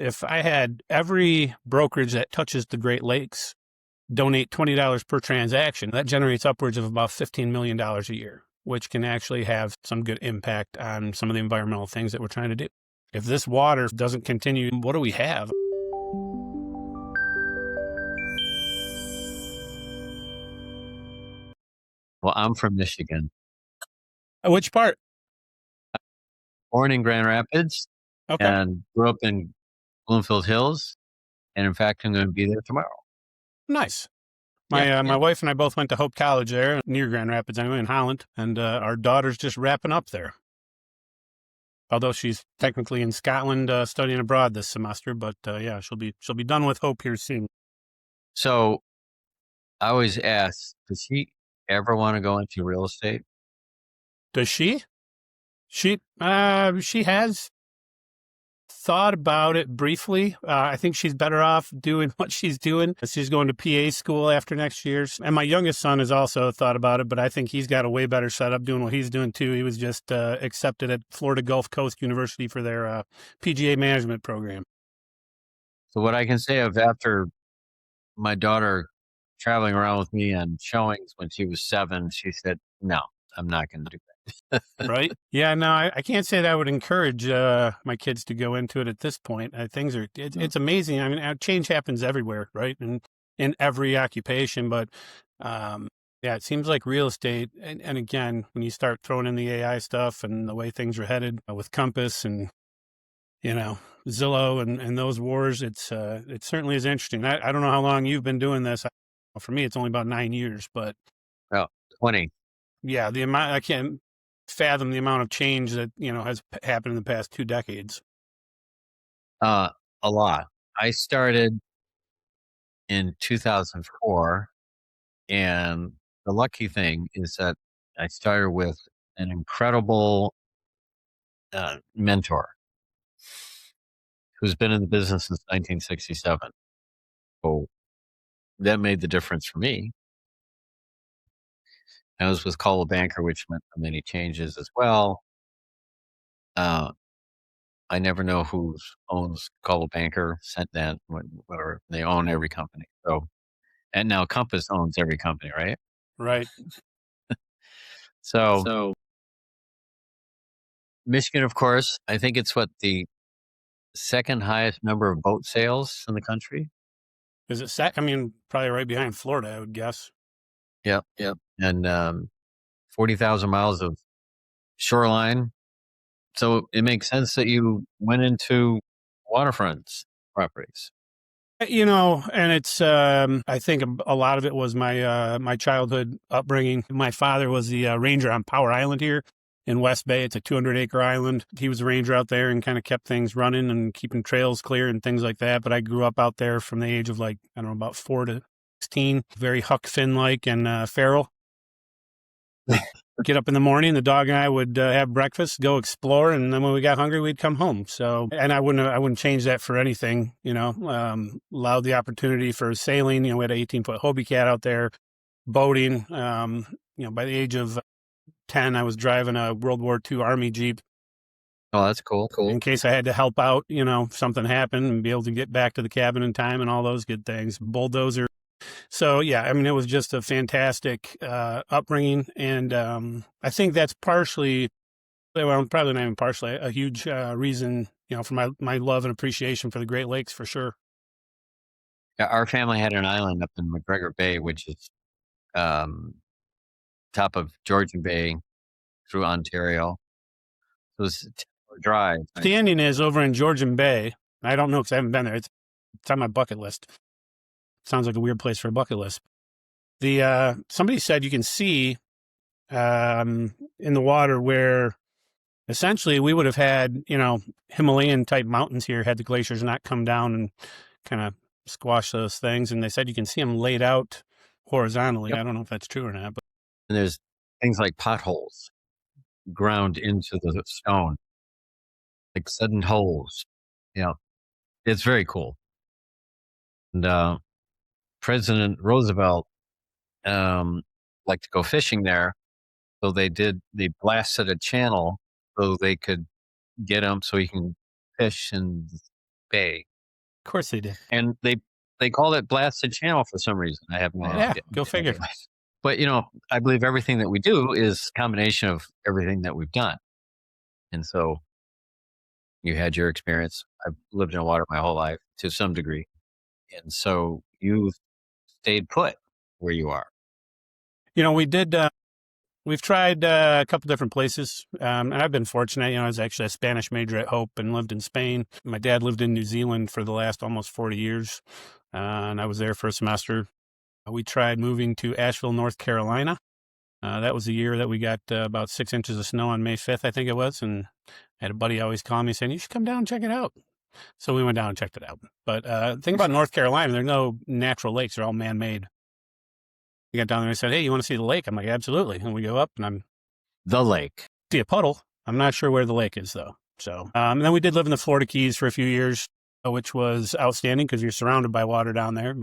If I had every brokerage that touches the Great Lakes donate $20 per transaction, that generates upwards of about $15 million a year, which can actually have some good impact on some of the environmental things that we're trying to do. If this water doesn't continue, what do we have? Well, I'm from Michigan. Which part? Born in Grand Rapids Okay. and grew up in Bloomfield Hills. And in fact, I'm going to be there tomorrow. Nice. My wife and I both went to Hope College there, near Grand Rapids anyway, in Holland. And our daughter's just wrapping up there. Although she's technically in Scotland studying abroad this semester. But yeah, she'll be done with Hope here soon. So I always ask, does she ever want to go into real estate? Does she? She has thought about it briefly. I think she's better off doing what she's doing. She's going to PA school after next year. And my youngest son has also thought about it, but I think he's got a way better setup doing what he's doing too. He was just accepted at Florida Gulf Coast University for their PGA management program. So what I can say of after my daughter traveling around with me on showings when she was 7, she said, no, I'm not going to do that. Right? Yeah, no, I can't say that I would encourage my kids to go into it at this point. It's amazing. I mean, change happens everywhere, right? And in every occupation, but yeah, it seems like real estate. And again, when you start throwing in the AI stuff and the way things are headed with Compass and, Zillow and those wars, it certainly is interesting. I don't know how long you've been doing this. For me, it's only about 9 years, but 20. Yeah, the amount, I can't fathom the amount of change that, has happened in the past 2 decades. A lot. I started in 2004, and the lucky thing is that I started with an incredible mentor who's been in the business since 1967. So that made the difference for me. I was with Coldwell Banker, which meant many changes as well. I never know who owns Coldwell Banker, sent that, whatever. They own every company. So, and now Compass owns every company, right? Right. So Michigan, of course, I think it's the second highest number of boat sales in the country. Is it probably right behind Florida, I would guess. Yep. And 40,000 miles of shoreline. So it makes sense that you went into waterfront properties. And it's, I think a lot of it was my childhood upbringing. My father was the ranger on Power Island here in West Bay. It's a 200-acre island. He was a ranger out there and kind of kept things running and keeping trails clear and things like that. But I grew up out there from the age of about 4 to 16, very Huck Finn-like and feral. Get up in the morning, the dog and I would have breakfast, go explore, and then when we got hungry, we'd come home. So, and I wouldn't change that for anything. Allowed the opportunity for sailing. We had an 18-foot Hobie Cat out there, boating. By the age of 10, I was driving a World War II Army Jeep. Oh, that's cool. In case I had to help out, if something happened, and be able to get back to the cabin in time and all those good things. Bulldozer. So, yeah, it was just a fantastic upbringing. And I think that's partially, well, probably not even partially, a huge reason, for my love and appreciation for the Great Lakes, for sure. Yeah, our family had an island up in McGregor Bay, which is top of Georgian Bay through Ontario. So it's a drive. The ending is over in Georgian Bay. I don't know because I haven't been there. It's on my bucket list. Sounds like a weird place for a bucket list. Somebody said you can see in the water where essentially we would have had, Himalayan type mountains here had the glaciers not come down and kind of squash those things. And they said you can see them laid out horizontally. Yep. I don't know if that's true or not. But and there's things like potholes ground into the stone, like sudden holes. It's very cool. And President Roosevelt liked to go fishing there. So they blasted a channel so they could get him so he can fish in the bay. Of course they did. And they call it blasted channel for some reason. I have no Yeah, idea. go figure. But, I believe everything that we do is a combination of everything that we've done. And so you had your experience. I've lived in water my whole life to some degree. And so you stayed put where you are. We did, we've tried a couple different places. And I've been fortunate. I was actually a Spanish major at Hope and lived in Spain. My dad lived in New Zealand for the last almost 40 years. And I was there for a semester. We tried moving to Asheville, North Carolina. That was the year that we got about 6 inches of snow on May 5th, I think it was. And I had a buddy always call me saying, you should come down and check it out. So we went down and checked it out. But the thing about North Carolina, there's no natural lakes. They're all man-made. We got down there and said, hey, you want to see the lake? I'm like, absolutely. And we go up and The lake. see a puddle. I'm not sure where the lake is, though. So and then we did live in the Florida Keys for a few years, which was outstanding because you're surrounded by water down there.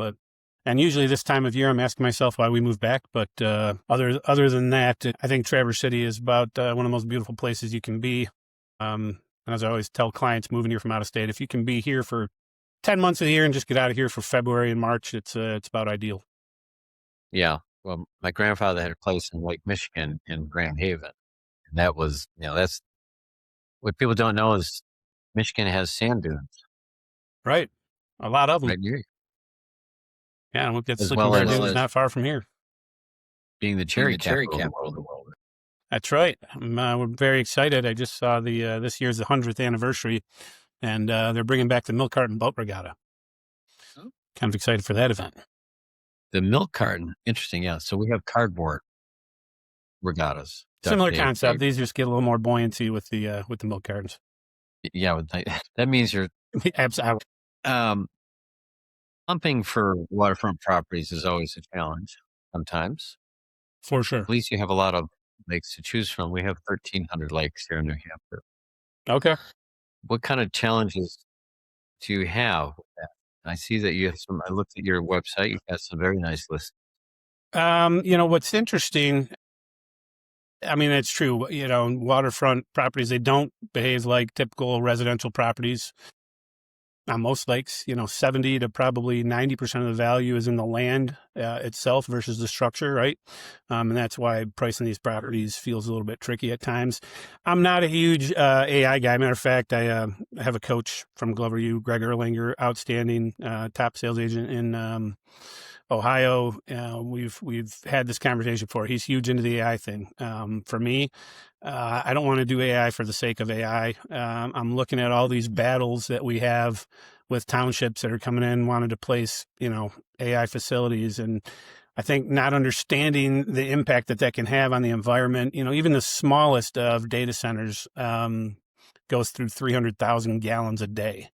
And usually this time of year, I'm asking myself why we moved back. But other than that, I think Traverse City is about one of the most beautiful places you can be. And as I always tell clients moving here from out of state, if you can be here for 10 months of the year and just get out of here for February and March, it's about ideal. Yeah. Well, my grandfather had a place in Lake Michigan in Grand Haven. And that was, that's what people don't know is Michigan has sand dunes. Right. A lot of them. Right near you. Yeah, and we've got As Sleeping well Bear as Dunes not far from here. Being the cherry capital of the world. That's right. We're very excited. I just saw this year's the 100th anniversary, and they're bringing back the milk carton boat regatta. Oh. Kind of excited for that event. The milk carton, interesting. Yeah, so we have cardboard regattas. Similar concept. These just get a little more buoyancy with the milk cartons. Yeah, that means you're absolutely. Pumping for waterfront properties is always a challenge. Sometimes, for sure. At least you have a lot of lakes to choose from. We have 1,300 lakes here in New Hampshire. Okay. What kind of challenges do you have with that? I see that you have some. I looked at your website. You've got some very nice lists. What's interesting. I mean, it's true. Waterfront properties, they don't behave like typical residential properties. On most lakes, 70 to probably 90% of the value is in the land itself versus the structure, right? And that's why pricing these properties feels a little bit tricky at times. I'm not a huge AI guy. Matter of fact, I have a coach from Glover U, Greg Erlinger, outstanding top sales agent in Ohio. We've had this conversation before. He's huge into the AI thing. For me, I don't want to do AI for the sake of AI. I'm looking at all these battles that we have with townships that are coming in, wanting to place, AI facilities. And I think not understanding the impact that can have on the environment, even the smallest of data centers goes through 300,000 gallons a day.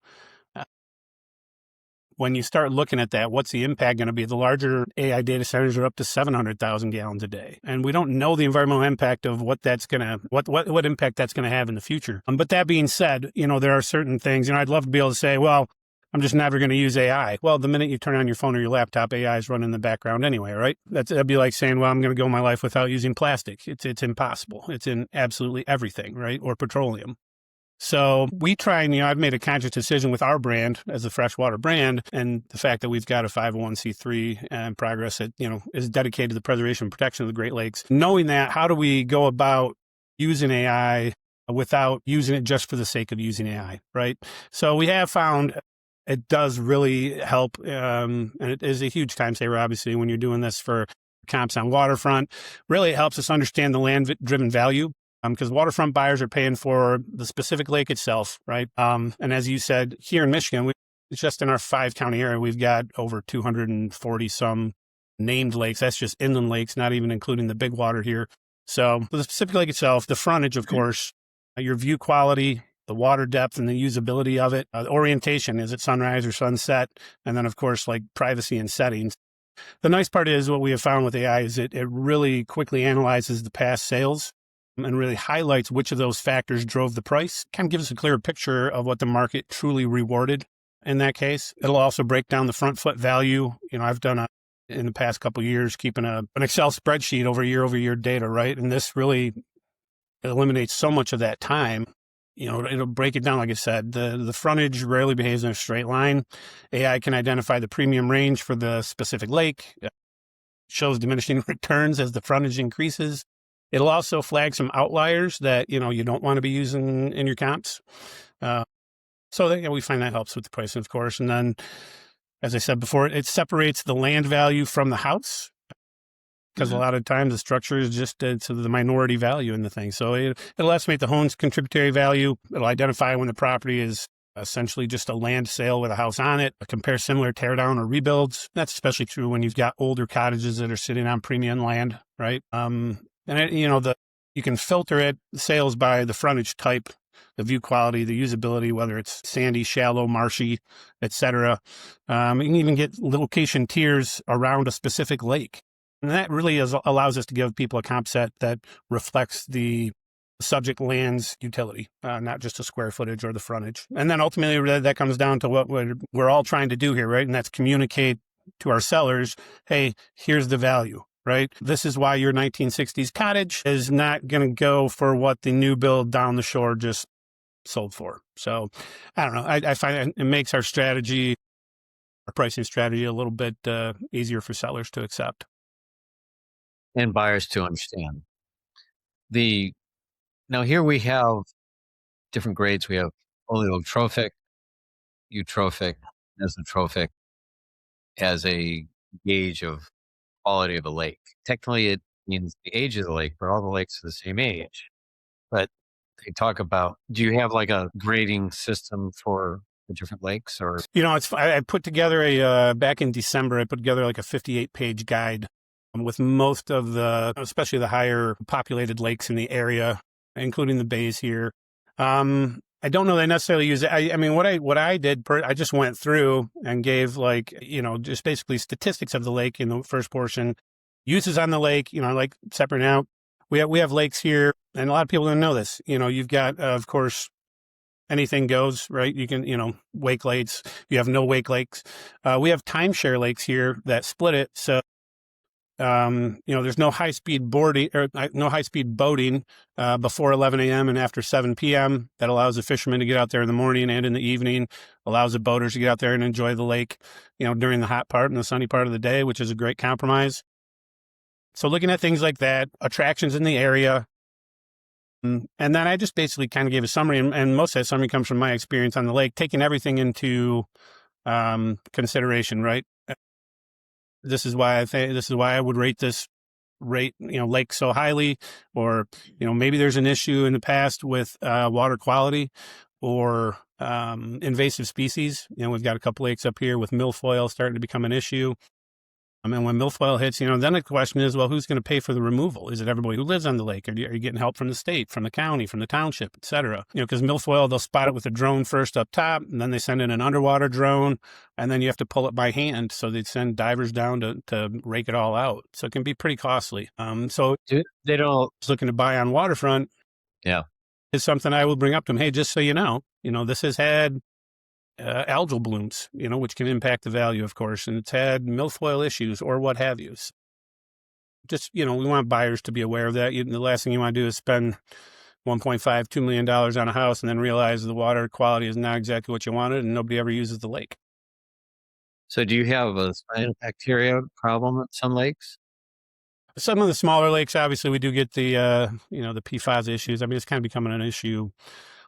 When you start looking at that, what's the impact going to be? The larger AI data centers are up to 700,000 gallons a day. And we don't know the environmental impact of what impact that's going to have in the future. But that being said, there are certain things, I'd love to be able to say, well, I'm just never going to use AI. Well, the minute you turn on your phone or your laptop, AI is running in the background anyway, right? That'd be like saying, well, I'm going to go my life without using plastic. It's impossible. It's in absolutely everything, right? Or petroleum. So we try and, I've made a conscious decision with our brand as a freshwater brand and the fact that we've got a 501c3 in progress that, is dedicated to the preservation and protection of the Great Lakes. Knowing that, how do we go about using AI without using it just for the sake of using AI, right? So we have found it does really help. And it is a huge time saver, obviously, when you're doing this for comps on waterfront. Really, it helps us understand the land-driven value. Because waterfront buyers are paying for the specific lake itself, right? And as you said, here in Michigan, just in our 5-county area, we've got over 240 some named lakes. That's just inland lakes, not even including the big water here. So the specific lake itself, the frontage, of course, your view quality, the water depth and the usability of it, the orientation, is it sunrise or sunset? And then, of course, like privacy and settings. The nice part is what we have found with AI is it really quickly analyzes the past sales and really highlights which of those factors drove the price, kind of gives us a clearer picture of what the market truly rewarded in that case. It'll also break down the front foot value. I've done in the past couple of years, keeping an Excel spreadsheet over year data, right? And this really eliminates so much of that time. it'll break it down. Like I said, the frontage rarely behaves in a straight line. AI can identify the premium range for the specific lake, shows diminishing returns as the frontage increases. It'll also flag some outliers that, you don't want to be using in your comps. So that, we find that helps with the pricing, of course. And then, as I said before, it separates the land value from the house, because a lot of times the structure is just to the minority value in the thing. So it'll estimate the home's contributory value. It'll identify when the property is essentially just a land sale with a house on it, compare similar tear down or rebuilds. That's especially true when you've got older cottages that are sitting on premium land, right? And you can filter it, sales, by the frontage type, the view quality, the usability, whether it's sandy, shallow, marshy, etc. You can even get location tiers around a specific lake. And that really allows us to give people a comp set that reflects the subject land's utility, not just the square footage or the frontage. And then ultimately that comes down to what we're all trying to do here, right? And that's communicate to our sellers, hey, here's the value, right? This is why your 1960s cottage is not going to go for what the new build down the shore just sold for. So I don't know. I find it makes our pricing strategy a little bit easier for sellers to accept. And buyers to understand. Now here we have different grades. We have oleotrophic, eutrophic, mesotrophic as a gauge of quality of a lake. Technically, it means the age of the lake, but all the lakes are the same age. But they talk about, do you have like a grading system for the different lakes? Or I put together back in December, I put together like a 58-page guide with most of especially the higher populated lakes in the area, including the bays here. I don't know that I necessarily use it. I mean, what I did, I just went through and gave just basically statistics of the lake in the first portion, uses on the lake, like separating out. We have lakes here, and a lot of people don't know this. You've got, of course, anything goes, right? You can, wake lakes. You have no wake lakes. We have timeshare lakes here that split it. So, there's no high-speed boarding or no high-speed boating before 11 a.m. and after 7 p.m. That allows the fishermen to get out there in the morning and in the evening, allows the boaters to get out there and enjoy the lake, during the hot part and the sunny part of the day, which is a great compromise. So looking at things like that, attractions in the area. And then I just basically kind of gave a summary, and most of that summary comes from my experience on the lake, taking everything into consideration, right? This is why I would rate this lake so highly, or, maybe there's an issue in the past with water quality or invasive species. We've got a couple lakes up here with milfoil starting to become an issue. I mean, when milfoil hits, then the question is, well, who's going to pay for the removal? Is it everybody who lives on the lake? Are you getting help from the state, from the county, from the township, et cetera? Because milfoil, they'll spot it with a drone first up top, and then they send in an underwater drone, and then you have to pull it by hand. So they send divers down to rake it all out. So it can be pretty costly. So they don't looking to buy on Waterfront. Yeah. Is something I will bring up to them. Hey, just so you know, this has had algal blooms, which can impact the value, of course, and it's had milfoil issues or what have you. Just, we want buyers to be aware of that. The last thing you want to do is spend $1.5–2 million on a house and then realize the water quality is not exactly what you wanted and nobody ever uses the lake. So do you have a cyanobacteria problem at some lakes? Some of the smaller lakes, obviously, we do get the PFAS issues. I mean, it's kind of becoming an issue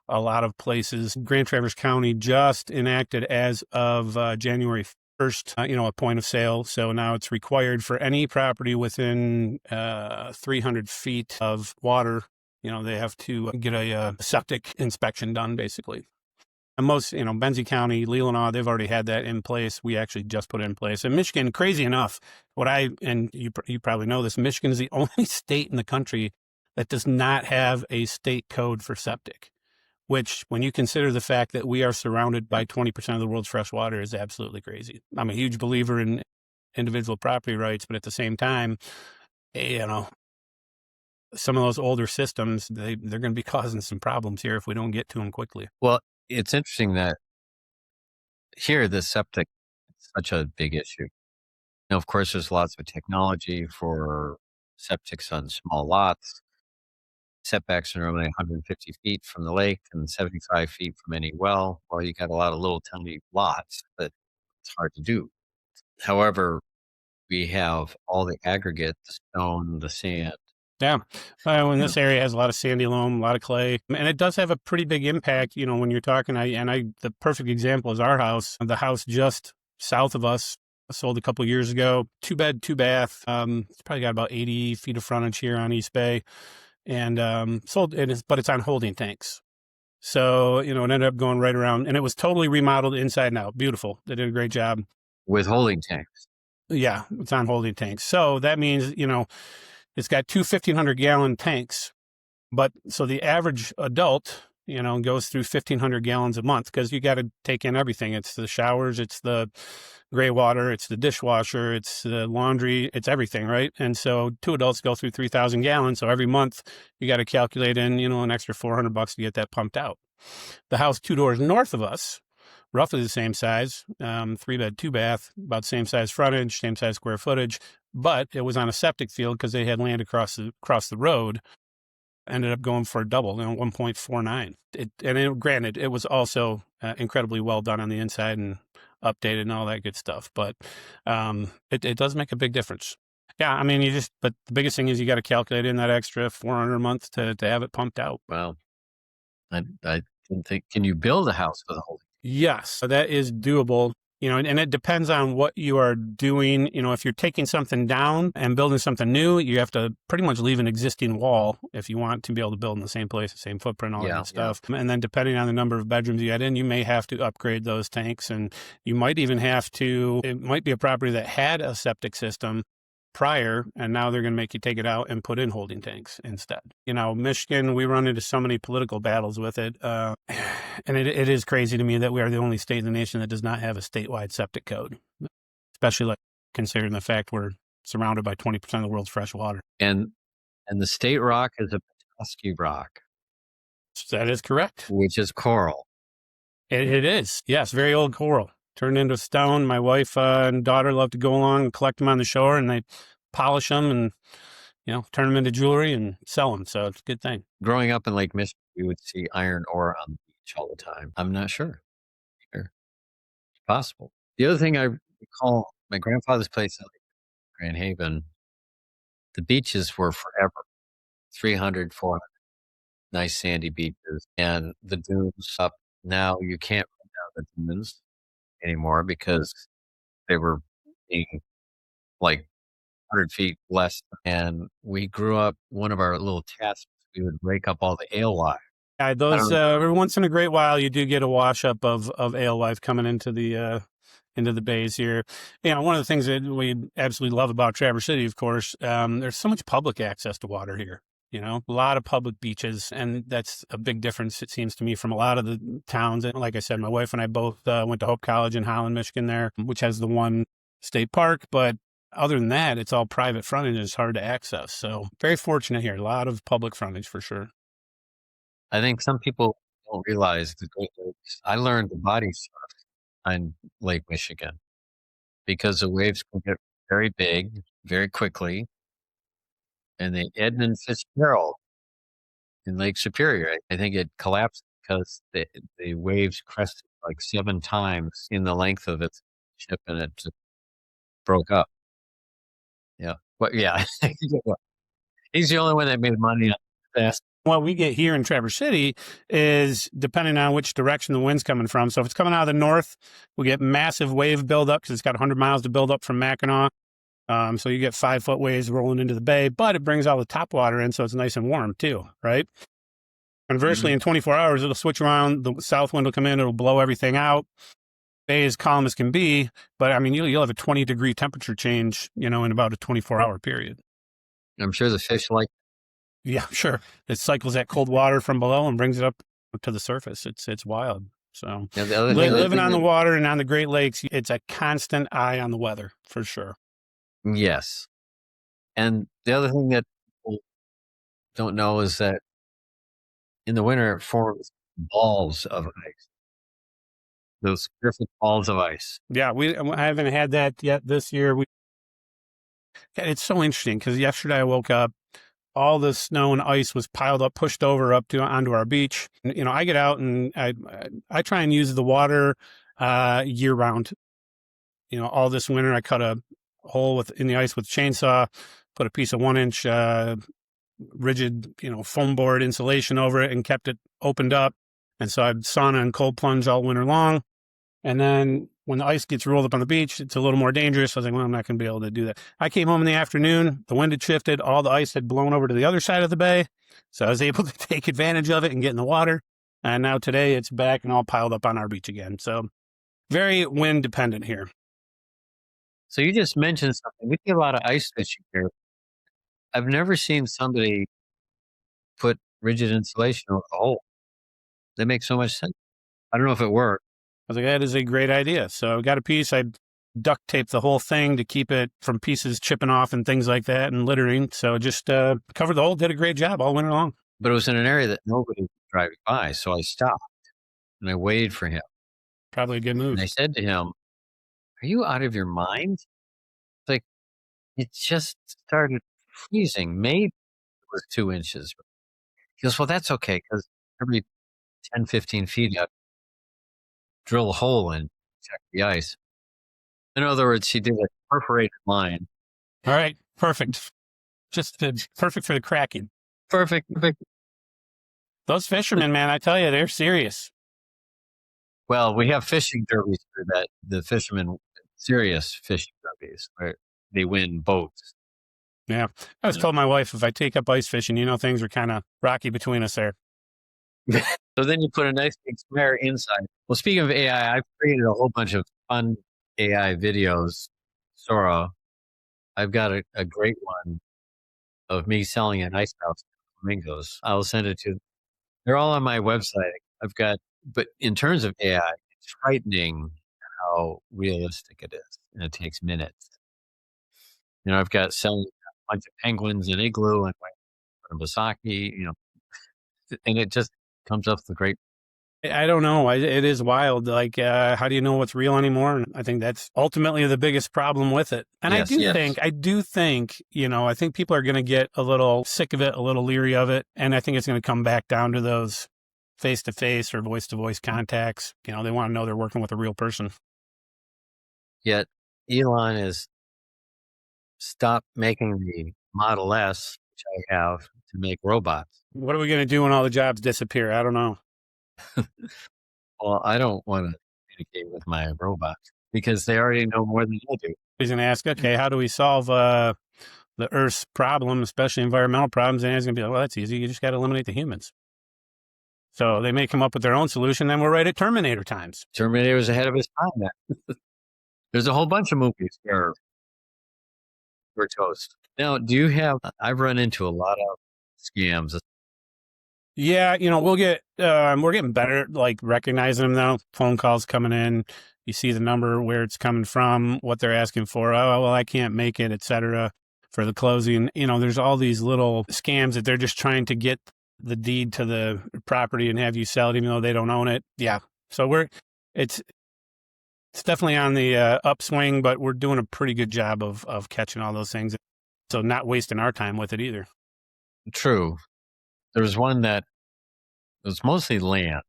a lot of places. Grand Traverse County just enacted as of January 1st, a point of sale. So now it's required for any property within 300 feet of water. They have to get a septic inspection done, basically. And most, Benzie County, Leelanau, they've already had that in place. We actually just put it in place. And Michigan, crazy enough, and you probably know this, Michigan is the only state in the country that does not have a state code for septic, which, when you consider the fact that we are surrounded by 20% of the world's fresh water, is absolutely crazy. I'm a huge believer in individual property rights, but at the same time, some of those older systems, they're going to be causing some problems here if we don't get to them quickly. Well, it's interesting that here the septic is such a big issue. Of course, there's lots of technology for septics on small lots. setbacks are normally 150 feet from the lake and 75 feet from any well. Well, you got a lot of little tiny lots that it's hard to do. However, we have all the aggregate, the stone, the sand. Yeah. And this area has a lot of sandy loam, a lot of clay, and it does have a pretty big impact, when you're talking, the perfect example is our house. The house just south of us sold a couple of years ago, 2-bed, 2-bath. It's probably got about 80 feet of frontage here on East Bay, and sold, but it's on holding tanks. So, it ended up going right around, and it was totally remodeled inside and out. Beautiful. They did a great job. With holding tanks. Yeah, it's on holding tanks. So that means, it's got two 1,500-gallon tanks. But so the average adult, goes through 1,500 gallons a month because you got to take in everything. It's the showers, it's the gray water, it's the dishwasher, it's the laundry, it's everything, right? And so 2 adults go through 3,000 gallons. So every month you got to calculate in, an extra $400 to get that pumped out. The house 2 doors north of us, roughly the same size, 3-bed, 2-bath, about the same size frontage, same size square footage, but it was on a septic field because they had land across the road. Ended up going for a double, 1.49. Granted, it was also incredibly well done on the inside and updated and all that good stuff. But it does make a big difference. Yeah, I mean, but the biggest thing is you got to calculate in that extra $400 a month to have it pumped out. Well, I didn't think. Can you build a house with a holding? Yes, so that is doable. And it depends on what you are doing. If you're taking something down and building something new, you have to pretty much leave an existing wall if you want to be able to build in the same place, the same footprint, all that good stuff. Yeah. And then depending on the number of bedrooms you add in, you may have to upgrade those tanks. And you might even it might be a property that had a septic system prior, and now they're going to make you take it out and put in holding tanks instead. Michigan, we run into so many political battles with it. And it is crazy to me that we are the only state in the nation that does not have a statewide septic code, especially considering the fact we're surrounded by 20% of the world's fresh water. And the state rock is a Petoskey rock. That is correct. Which is coral. It is. Yes, very old coral. Turned into stone. My wife and daughter love to go along and collect them on the shore, and they polish them and, turn them into jewelry and sell them. So it's a good thing. Growing up in Lake Michigan, we would see iron ore on the beach all the time. I'm not sure. It's possible. The other thing I recall, my grandfather's place in Grand Haven, the beaches were forever. 300, 400 nice sandy beaches. And the dunes up, now you can't run down the dunes anymore because they were being like 100 feet less. And we grew up, one of our little tasks, we would rake up all the alewives. Yeah, those every once in a great while you do get a wash up of alewife coming into the bays here. One of the things that we absolutely love about Traverse City, of course, there's so much public access to water here. A lot of public beaches, and that's a big difference, it seems to me, from a lot of the towns. And like I said, my wife and I both went to Hope College in Holland, Michigan there, which has the one state park. But other than that, it's all private frontage and it's hard to access. So very fortunate here. A lot of public frontage for sure. I think some people don't realize the Great Lakes. I learned the body surf on Lake Michigan because the waves can get very big very quickly. And the Edmund Fitzgerald in Lake Superior, I think it collapsed because the waves crested like 7 times in the length of its ship, and it just broke up. Yeah. But yeah, he's the only one that made money on fast. What we get here in Traverse City is depending on which direction the wind's coming from. So if it's coming out of the north, we get massive wave buildup because it's got 100 miles to build up from Mackinac. So you get 5-foot waves rolling into the bay, but it brings all the top water in, so it's nice and warm too, right? Conversely, in 24 hours, it'll switch around. The south wind will come in, it'll blow everything out. Bay as calm as can be, but I mean, you'll have a 20-degree temperature change, in about a 24-hour period. I'm sure the fish like. Yeah, sure. It cycles that cold water from below and brings it up to the surface. It's wild. So living on the water and on the Great Lakes, it's a constant eye on the weather for sure. Yes. And the other thing that people don't know is that in the winter, it forms balls of ice. Those perfect balls of ice. Yeah, I haven't had that yet this year. It's so interesting because yesterday I woke up, all the snow and ice was piled up, pushed over onto our beach. I get out and I try and use the water year round. All this winter I cut a hole in the ice with a chainsaw, put a piece of 1-inch rigid, foam board insulation over it and kept it opened up. And so I'd sauna and cold plunge all winter long. And then when the ice gets rolled up on the beach, it's a little more dangerous. I was like, well, I'm not going to be able to do that. I came home in the afternoon. The wind had shifted. All the ice had blown over to the other side of the bay. So I was able to take advantage of it and get in the water. And now today it's back and all piled up on our beach again. So very wind dependent here. So you just mentioned something. We do a lot of ice fishing here. I've never seen somebody put rigid insulation over the hole. That makes so much sense. I don't know if it worked. I was like, that is a great idea. So I got a piece. I duct taped the whole thing to keep it from pieces chipping off and things like that and littering. So just covered the hole, did a great job all winter long. But it was in an area that nobody was driving by. So I stopped and I waited for him. Probably a good move. And I said to him, are you out of your mind? It's like, it just started freezing. Maybe it was 2 inches. He goes, well, that's okay, because every 10, 15 feet, I drill a hole and check the ice. In other words, he did a perforated line. All right. Perfect. Just perfect for the cracking. Perfect. Those fishermen, man, I tell you, they're serious. Well, we have fishing derbies for that. The fishermen, serious fishing derbies, where they win boats. Yeah. I was told my wife, if I take up ice fishing, things are kind of rocky between us there. So then you put a nice big square inside. Well, speaking of AI, I've created a whole bunch of fun AI videos. Sora, I've got a great one of me selling an ice house to flamingos. I'll send it to them. They're all on my website. But in terms of AI, it's frightening how realistic it is. And it takes minutes. I've got selling a bunch of penguins in igloo and Basaki, and it just comes up with great. I don't know. It is wild. Like, how do you know what's real anymore? And I think that's ultimately the biggest problem with it. And Yes, I do think, I think people are going to get a little sick of it, a little leery of it. And I think it's going to come back down to those face-to-face or voice-to-voice contacts. They want to know they're working with a real person. Yet Elon is stopped making the Model S, which I have, to make robots. What are we going to do when all the jobs disappear? I don't know. Well, I don't want to communicate with my robots because they already know more than I do. He's going to ask, okay, how do we solve the Earth's problem, especially environmental problems? And he's going to be like, well, that's easy. You just got to eliminate the humans. So they may come up with their own solution, and we're right at Terminator times. Terminator was ahead of his time then. There's a whole bunch of movies where we're toast. Now, I've run into a lot of scams. Yeah, we're getting better, like recognizing them now. Phone calls coming in, you see the number, where it's coming from, what they're asking for. Oh, well, I can't make it, etc. For the closing. There's all these little scams that they're just trying to get the deed to the property and have you sell it, even though they don't own it. Yeah, so it's definitely on the upswing, but we're doing a pretty good job of catching all those things, so not wasting our time with it either. True. There was one that was mostly land.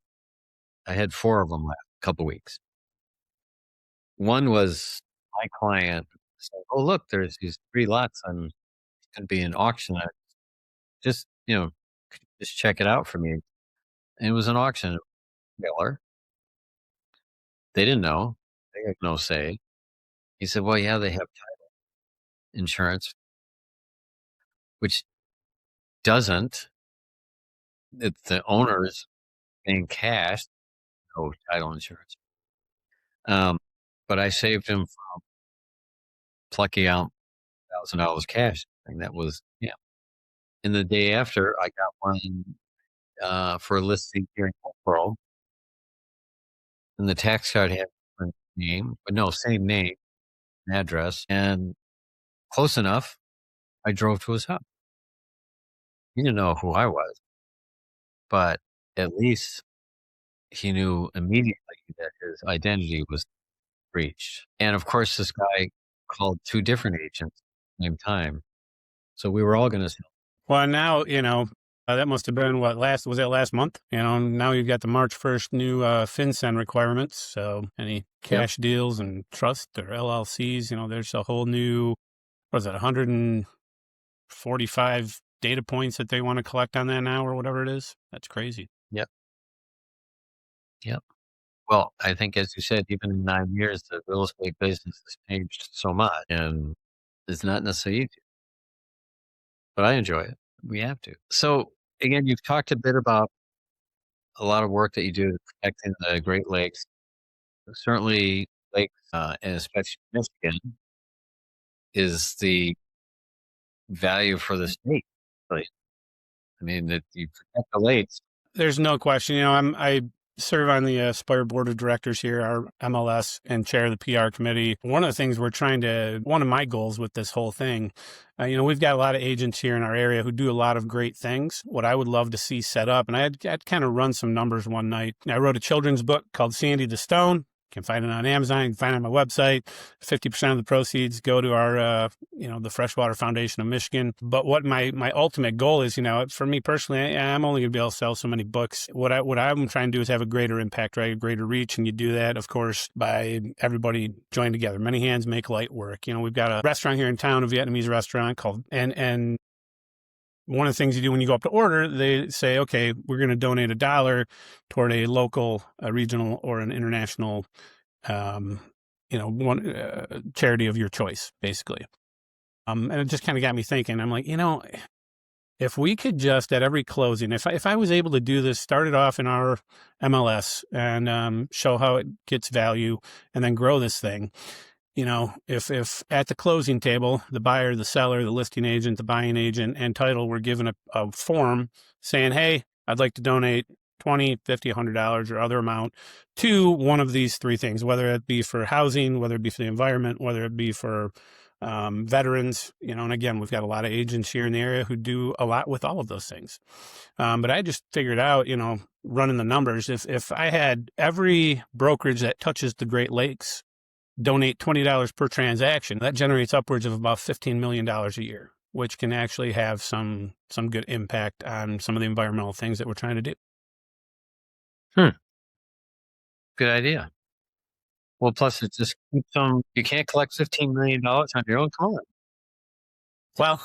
I had 4 of them last couple weeks. One was my client said, "Oh, look, there's these 3 lots. I'm going to be an auction. Just just check it out for me." And it was an auction mailer. They didn't know. They had no say. He said, "Well, yeah, they have title insurance," which doesn't. It's the owners paying cash, no title insurance. But I saved him from plucking out $1,000 cash. And that was, yeah. And the day after, I got one for a listing here in Hillsborough. And the tax card had a different name, but no, same name, address. And close enough, I drove to his house. He didn't know who I was, but at least he knew immediately that his identity was breached. And of course, this guy called 2 different agents at the same time. So we were all going to sell Well, now, that must have been was that last month? Now you've got the March 1st new FinCEN requirements. So any Yep. cash deals and trust or LLCs, there's a whole new, what is it, 145 data points that they want to collect on that now or whatever it is. That's crazy. Yep. Yep. Well, I think, as you said, even in 9 years, the real estate business has changed so much, and it's not necessarily easy, but I enjoy it. We have to. So, again, you've talked a bit about a lot of work that you do to protecting the Great Lakes. Certainly, lakes, and especially Michigan, is the value for the state. Really. I mean, that you protect the lakes. There's no question. I serve on the Aspire board of directors here, our MLS, and chair of the PR committee. One of the things one of my goals with this whole thing, we've got a lot of agents here in our area who do a lot of great things. What I would love to see set up, and I'd kind of run some numbers one night. I wrote a children's book called Sandy the Stone. You can find it on Amazon. You can find it on my website. 50% of the proceeds go to our, the Freshwater Foundation of Michigan. But what my ultimate goal is, for me personally, I'm only going to be able to sell so many books. What I'm trying to do is have a greater impact, right? A greater reach. And you do that, of course, by everybody joining together. Many hands make light work. We've got a restaurant here in town, a Vietnamese restaurant called, and one of the things you do when you go up to order, they say, okay, we're going to donate $1 toward a local, a regional, or an international, charity of your choice, basically. And it just kind of got me thinking. I'm like, if we could just at every closing, if I was able to do this, start it off in our MLS and show how it gets value, and then grow this thing. If at the closing table, the buyer, the seller, the listing agent, the buying agent, and title were given a form saying, hey, I'd like to donate $20, $50, $100 or other amount to one of these three things, whether it be for housing, whether it be for the environment, whether it be for veterans, and again, we've got a lot of agents here in the area who do a lot with all of those things. But I just figured out, running the numbers, if I had every brokerage that touches the Great Lakes donate $20 per transaction, that generates upwards of about $15 million a year, which can actually have some good impact on some of the environmental things that we're trying to do. Good idea. Well, plus it just keeps them. You can't collect $15 million on your own. Come on. Well,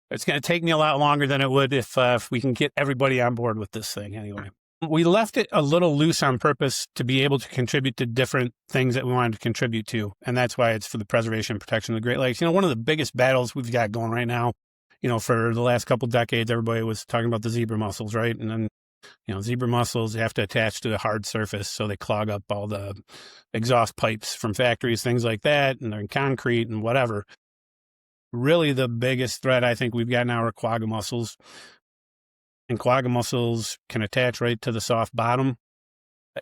it's going to take me a lot longer than it would if we can get everybody on board with this thing anyway. We left it a little loose on purpose to be able to contribute to different things that we wanted to contribute to. And that's why it's for the preservation and protection of the Great Lakes. One of the biggest battles we've got going right now, for the last couple of decades, everybody was talking about the zebra mussels, right? And then, zebra mussels have to attach to a hard surface, so they clog up all the exhaust pipes from factories, things like that, and they're in concrete and whatever. Really, the biggest threat I think we've got now are quagga mussels. And quagga mussels can attach right to the soft bottom.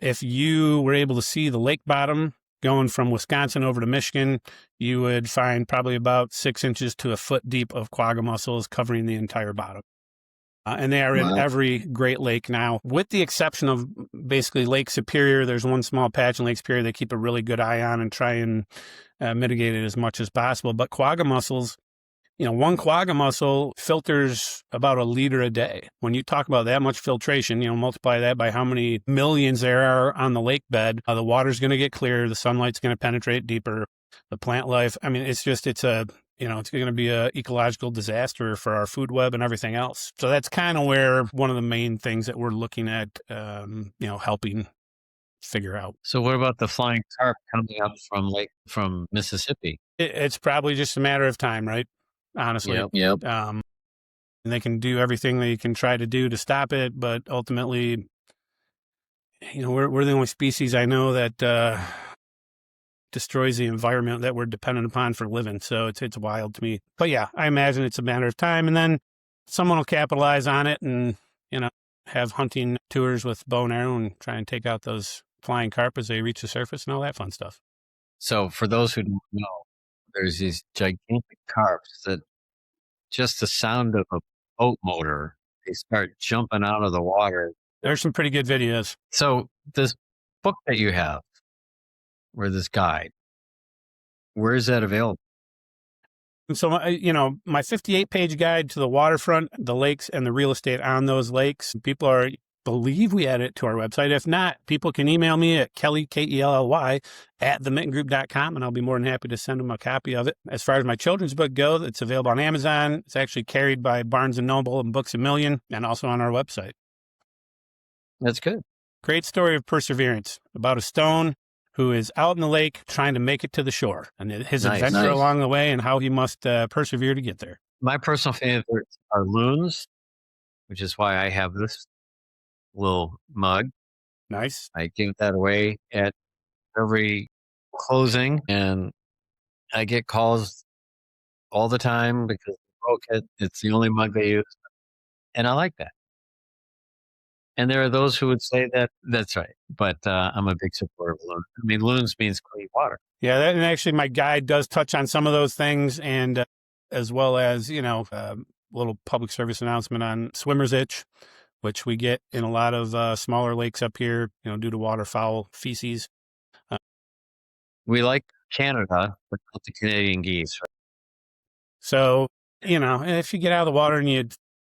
If you were able to see the lake bottom going from Wisconsin over to Michigan, you would find probably about 6 inches to a foot deep of quagga mussels covering the entire bottom. And they are in every Great Lake now, with the exception of basically Lake Superior. There's one small patch in Lake Superior they keep a really good eye on and try and mitigate it as much as possible. But quagga mussels, one quagga mussel filters about 1 liter a day. When you talk about that much filtration, multiply that by how many millions there are on the lake bed, the water's going to get clearer, the sunlight's going to penetrate deeper, the plant life. I mean, it's going to be a ecological disaster for our food web and everything else. So that's kind of where one of the main things that we're looking at, helping figure out. So what about the flying carp coming up from Mississippi? It's probably just a matter of time, right? Honestly. Yep. And they can do everything they can try to do to stop it, but ultimately, we're the only species I know that destroys the environment that we're dependent upon for living. So it's wild to me. But yeah, I imagine it's a matter of time, and then someone will capitalize on it and have hunting tours with bow and arrow and try and take out those flying carp as they reach the surface and all that fun stuff. So for those who don't know, there's these gigantic carps that just the sound of a boat motor, they start jumping out of the water. There's some pretty good videos. So this book that you have, or this guide, where is that available? And so, my 58-page guide to the waterfront, the lakes, and the real estate on those lakes, believe we add it to our website. If not, people can email me at Kelly, Kelly, at themittengroup.com, and I'll be more than happy to send them a copy of it. As far as my children's book goes, it's available on Amazon. It's actually carried by Barnes & Noble and Books A Million, and also on our website. That's good. Great story of perseverance about a stone who is out in the lake trying to make it to the shore, and his adventure along the way and how he must persevere to get there. My personal favorites are loons, which is why I have this little mug. Nice. I give that away at every closing, and I get calls all the time because they broke it. It's the only mug they use, and I like that. And there are those who would say that that's right, but I'm a big supporter of loons. I mean, loons means clean water. Yeah, and actually my guide does touch on some of those things, and as well as, a little public service announcement on swimmer's itch, which we get in a lot of smaller lakes up here, due to waterfowl feces. We like Canada, but not the Canadian geese. Right? So, if you get out of the water and you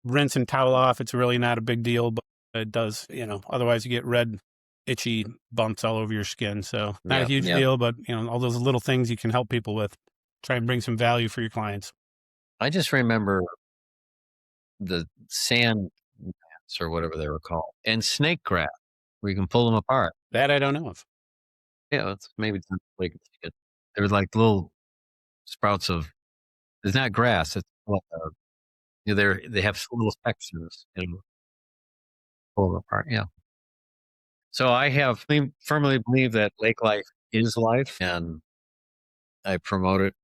rinse and towel off, it's really not a big deal, but it does, otherwise you get red, itchy bumps all over your skin. So not a huge deal, but, all those little things you can help people with. Try and bring some value for your clients. I just remember the sand gnats or whatever they were called, and snake grass, where you can pull them apart. That I don't know of. Yeah, maybe it's not like there was like little sprouts of. It's not grass. It's like they have little sections and pull them apart. Yeah. So I firmly believe that lake life is life, and I promote it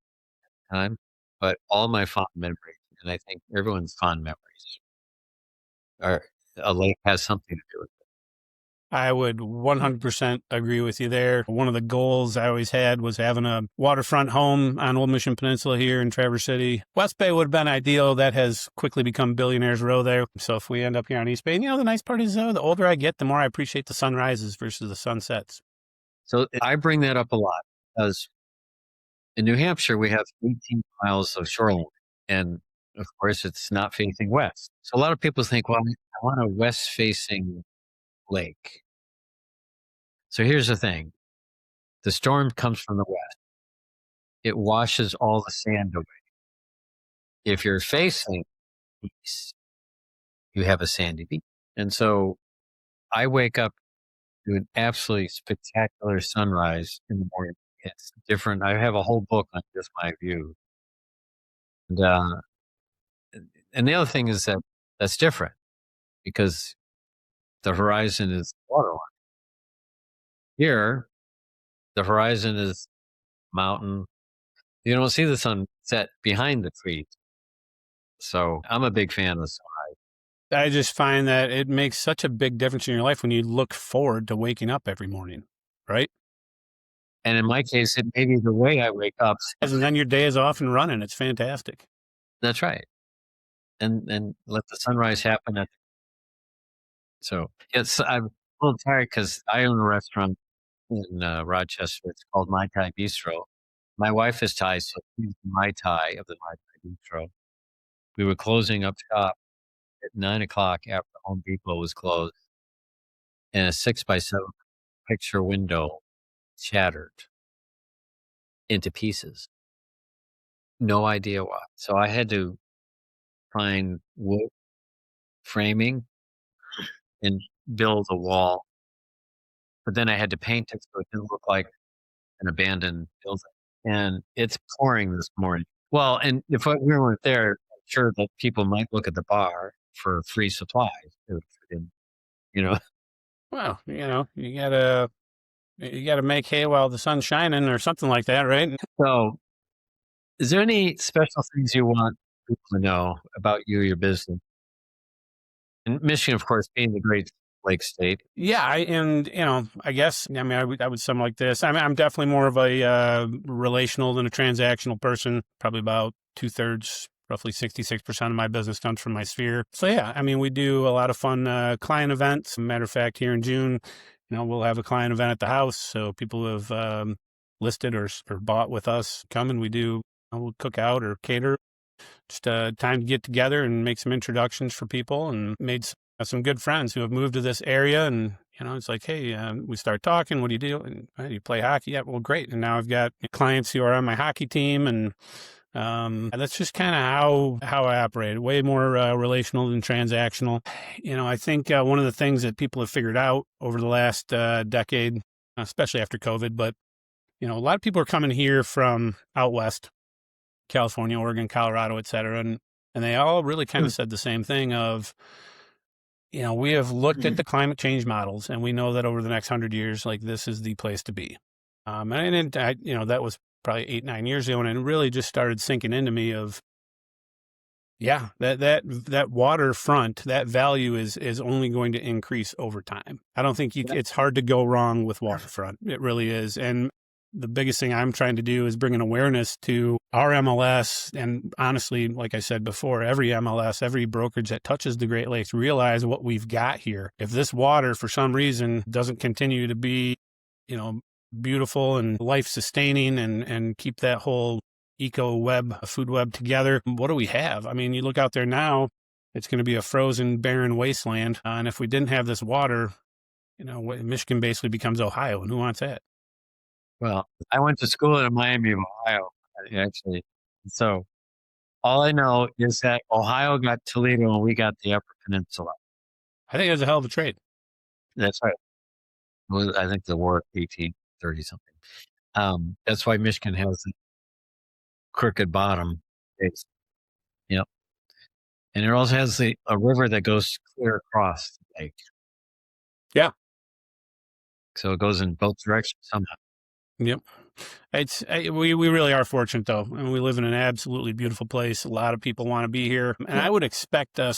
time. But all my fond memories, and I think everyone's fond memories, are a lake has something to do with it. I would 100% agree with you there. One of the goals I always had was having a waterfront home on Old Mission Peninsula here in Traverse City. West Bay would have been ideal. That has quickly become Billionaires Row there. So if we end up here on East Bay, the nice part is, the older I get, the more I appreciate the sunrises versus the sunsets. So I bring that up a lot because in New Hampshire, we have 18 miles of shoreline. And of course, it's not facing west. So a lot of people think, well, I want a west-facing lake. So here's the thing. The storm comes from the west. It washes all the sand away. If you're facing east, you have a sandy beach. And so I wake up to an absolutely spectacular sunrise in the morning. It's different. I have a whole book on just my view. And the other thing is that that's different because the horizon is waterline. Here, the horizon is mountain. You don't see the sun set behind the trees. So I'm a big fan of the sunrise. I just find that it makes such a big difference in your life when you look forward to waking up every morning, right? And in my case, it may be the way I wake up. And then your day is off and running. It's fantastic. That's right. And let the sunrise happen. So yes, I'm a little tired because I own a restaurant in Rochester. It's called My Thai Bistro. My wife is Thai, so she's the Mai Tai of the My Thai Bistro. We were closing up shop at 9 o'clock after Home Depot was closed, and a 6x7 picture window shattered into pieces. No idea why. So I had to find wood framing and build a wall. But then I had to paint it so it didn't look like an abandoned building. And it's pouring this morning. Well, and if we weren't there, I'm sure that people might look at the bar for free supplies. Well, you gotta make hay while the sun's shining or something like that, right? So is there any special things you want people to know about your business? And Michigan, of course, being the great lake state. Yeah, I guess, I would sum like this. I'm definitely more of a relational than a transactional person. Probably about 2/3, roughly 66% of my business comes from my sphere. So yeah, we do a lot of fun client events. Matter of fact, here in June, we'll have a client event at the house. So people who have listed or bought with us come, and we do we'll cook out or cater. Just time to get together and make some introductions for people, and made some good friends who have moved to this area. And, it's like, hey, we start talking. What do you do? And do you play hockey? Yeah, well, great. And now I've got clients who are on my hockey team, and that's just kind of how I operate. Way more relational than transactional. I think one of the things that people have figured out over the last decade, especially after COVID, but a lot of people are coming here from out west, California, Oregon, Colorado, et cetera. And they all really kind of said the same thing of, we have looked at the climate change models, and we know that over the next 100 years, like, this is the place to be. And that was probably 8-9 years ago. And it really just started sinking into me of, that waterfront, that value is only going to increase over time. I don't think it's hard to go wrong with waterfront. It really is. And the biggest thing I'm trying to do is bring an awareness to our MLS. And honestly, like I said before, every MLS, every brokerage that touches the Great Lakes, realize what we've got here. If this water, for some reason, doesn't continue to be, beautiful and life sustaining and keep that whole food web together, what do we have? I mean, you look out there now, it's going to be a frozen, barren wasteland. And if we didn't have this water, Michigan basically becomes Ohio. And who wants that? Well, I went to school in Miami, Ohio, actually. So all I know is that Ohio got Toledo and we got the Upper Peninsula. I think it was a hell of a trade. That's right. I think the war 1830 something. That's why Michigan has a crooked bottom. Yep. And it also has a river that goes clear across the lake. Yeah. So it goes in both directions somehow. Yep. We really are fortunate, though. And we live in an absolutely beautiful place. A lot of people want to be here. And I would expect our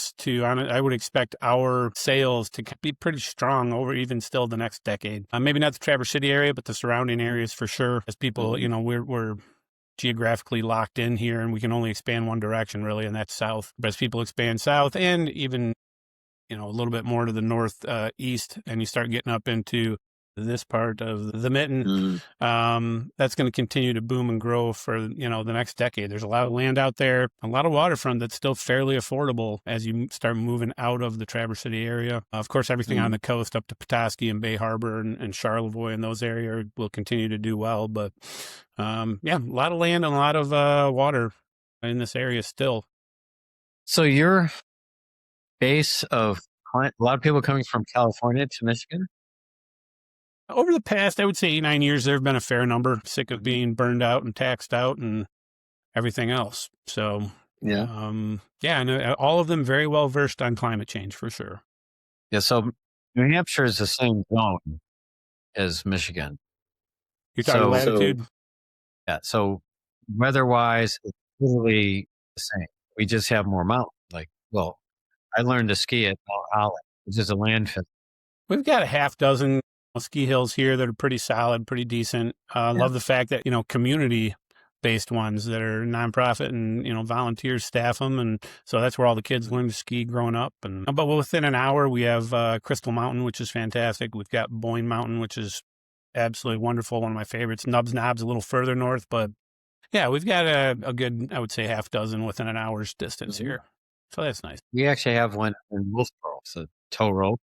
sales to be pretty strong over even still the next decade. Maybe not the Traverse City area, but the surrounding areas for sure. As people, we're geographically locked in here, and we can only expand one direction really, and that's south. But as people expand south and even, a little bit more to the north east, and you start getting up into this part of the Mitten, that's going to continue to boom and grow for, the next decade. There's a lot of land out there, a lot of waterfront that's still fairly affordable as you start moving out of the Traverse City area. Of course, everything on the coast up to Petoskey and Bay Harbor and Charlevoix and those areas will continue to do well. But a lot of land and a lot of water in this area still. So your base of client, a lot of people coming from California to Michigan? Over the past, I would say 8-9 years, there have been a fair number sick of being burned out and taxed out and everything else. So, and all of them very well versed on climate change for sure. Yeah. So New Hampshire is the same zone as Michigan. You're talking latitude? So weather-wise, it's literally the same. We just have more mountains. I learned to ski at Mount Holly, which is a landfill. We've got a half dozen ski hills here that are pretty solid, pretty decent. Love the fact that, community-based ones that are nonprofit and, volunteers staff them. And so that's where all the kids learn to ski growing up. But within an hour, we have Crystal Mountain, which is fantastic. We've got Boyne Mountain, which is absolutely wonderful. One of my favorites. Nubs Knob's a little further north, but yeah, we've got a good, I would say, half dozen within an hour's distance here. So that's nice. We actually have one in Wolfboro. It's a tow rope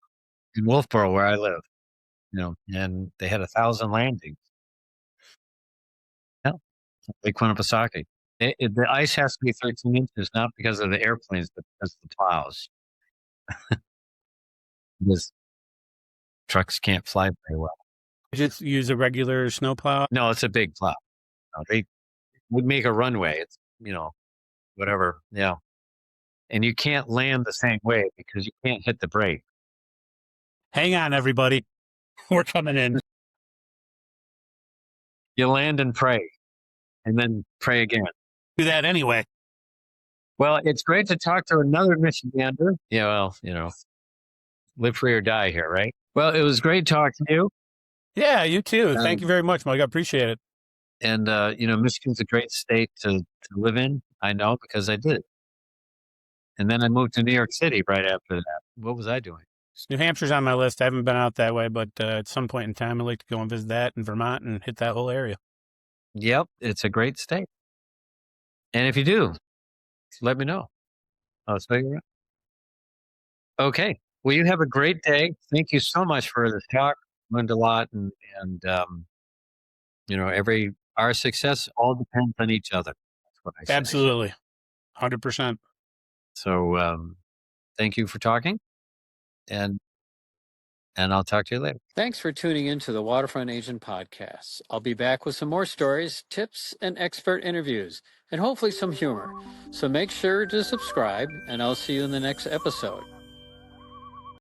in Wolfboro where I live, and they had 1,000 landings. Yeah. Lake Quinnipisaukee. The ice has to be 13 inches, not because of the airplanes, but because of the plows. Because trucks can't fly very well. Just use a regular snowplow? No, it's a big plow. They would make a runway. It's, whatever. Yeah. And you can't land the same way because you can't hit the brake. Hang on, everybody. We're coming in. You land and pray, and then pray again. Do that anyway. Well, it's great to talk to another Michigander. Live free or die here, right? Well, it was great talking to you. Yeah, you too. Thank you very much, Mike. I appreciate it. And, Michigan's a great state to live in. I know because I did. And then I moved to New York City right after that. What was I doing? New Hampshire's on my list. I haven't been out that way, but at some point in time, I'd like to go and visit that in Vermont and hit that whole area. Yep, it's a great state. And if you do, let me know. I'll see you around. Okay. Well, you have a great day. Thank you so much for the talk. Learned a lot, and our success all depends on each other. That's what I say. Absolutely. 100%. So thank you for talking, and I'll talk to you later. Thanks for tuning in to the Waterfront Agent Podcast. I'll be back with some more stories, tips, and expert interviews, and hopefully some humor. So make sure to subscribe, and I'll see you in the next episode.